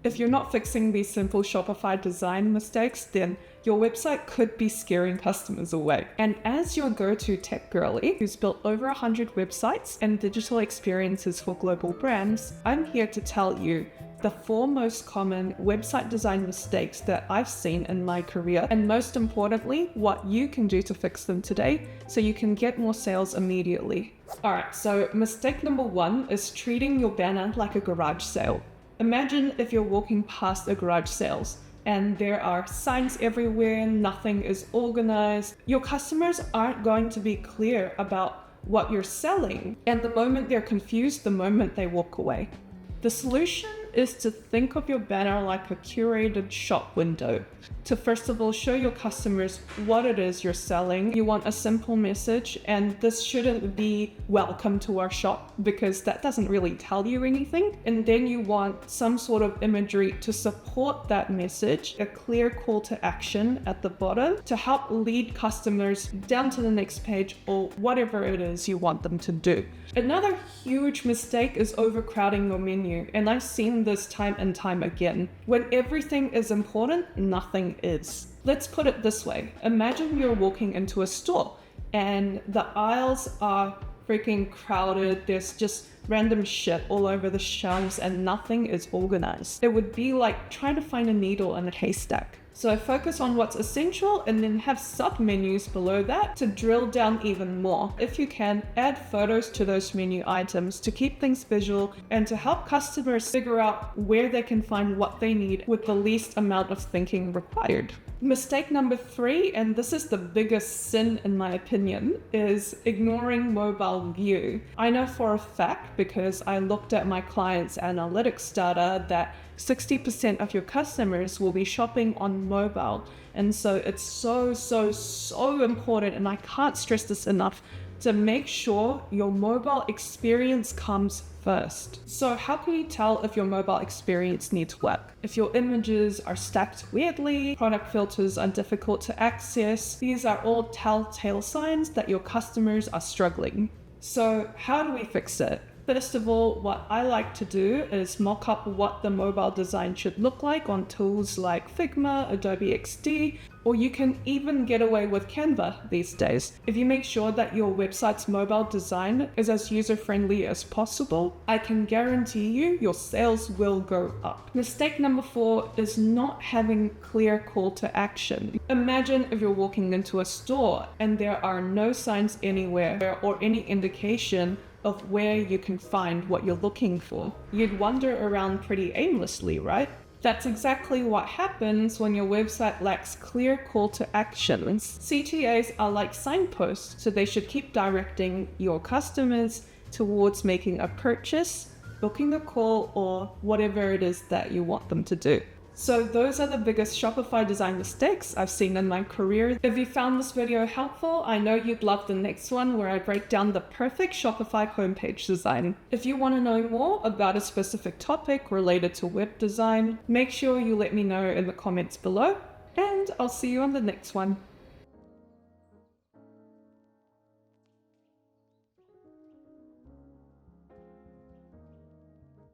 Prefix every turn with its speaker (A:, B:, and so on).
A: If you're not fixing these simple Shopify design mistakes, then your website could be scaring customers away. And as your go-to tech girly, who's built over 100 websites and digital experiences for global brands, I'm here to tell you the 4 most common website design mistakes that I've seen in my career, and most importantly, what you can do to fix them today so you can get more sales immediately. Alright, so mistake number 1 is treating your banner like a garage sale. Imagine if you're walking past a garage sales and there are signs everywhere, nothing is organized. Your customers aren't going to be clear about what you're selling, and the moment they're confused, the moment they walk away. The solution is to think of your banner like a curated shop window. To first of all show your customers what it is you're selling. You want a simple message, and this shouldn't be welcome to our shop because that doesn't really tell you anything. And then you want some sort of imagery to support that message, a clear call to action at the bottom to help lead customers down to the next page or whatever it is you want them to do. Another huge mistake is overcrowding your menu, and I've seen this time and time again. When everything is important, nothing is. Let's put it this way. Imagine you're walking into a store and the aisles are freaking crowded. There's just random shit all over the shelves and nothing is organized. It would be like trying to find a needle in a haystack. So focus on what's essential and then have sub-menus below that to drill down even more. If you can, add photos to those menu items to keep things visual and to help customers figure out where they can find what they need with the least amount of thinking required. Mistake number 3, and this is the biggest sin in my opinion, is ignoring mobile view. I know for a fact, because I looked at my clients' analytics data, that 60% of your customers will be shopping on mobile. And so it's so important, and I can't stress this enough, to make sure your mobile experience comes first. So how can you tell if your mobile experience needs work? If your images are stacked weirdly, product filters are difficult to access, these are all telltale signs that your customers are struggling. So how do we fix it? First of all, what I like to do is mock up what the mobile design should look like on tools like Figma, Adobe XD, or you can even get away with Canva these days. If you make sure that your website's mobile design is as user-friendly as possible, I can guarantee you your sales will go up. Mistake number 4 is not having clear call to action. Imagine if you're walking into a store and there are no signs anywhere or any indication of where you can find what you're looking for. You'd wander around pretty aimlessly, right? That's exactly what happens when your website lacks clear call to actions. CTAs are like signposts, so they should keep directing your customers towards making a purchase, booking a call, or whatever it is that you want them to do. So those are the biggest Shopify design mistakes I've seen in my career. If you found this video helpful, I know you'd love the next one where I break down the perfect Shopify homepage design. If you want to know more about a specific topic related to web design, make sure you let me know in the comments below, and I'll see you on the next one.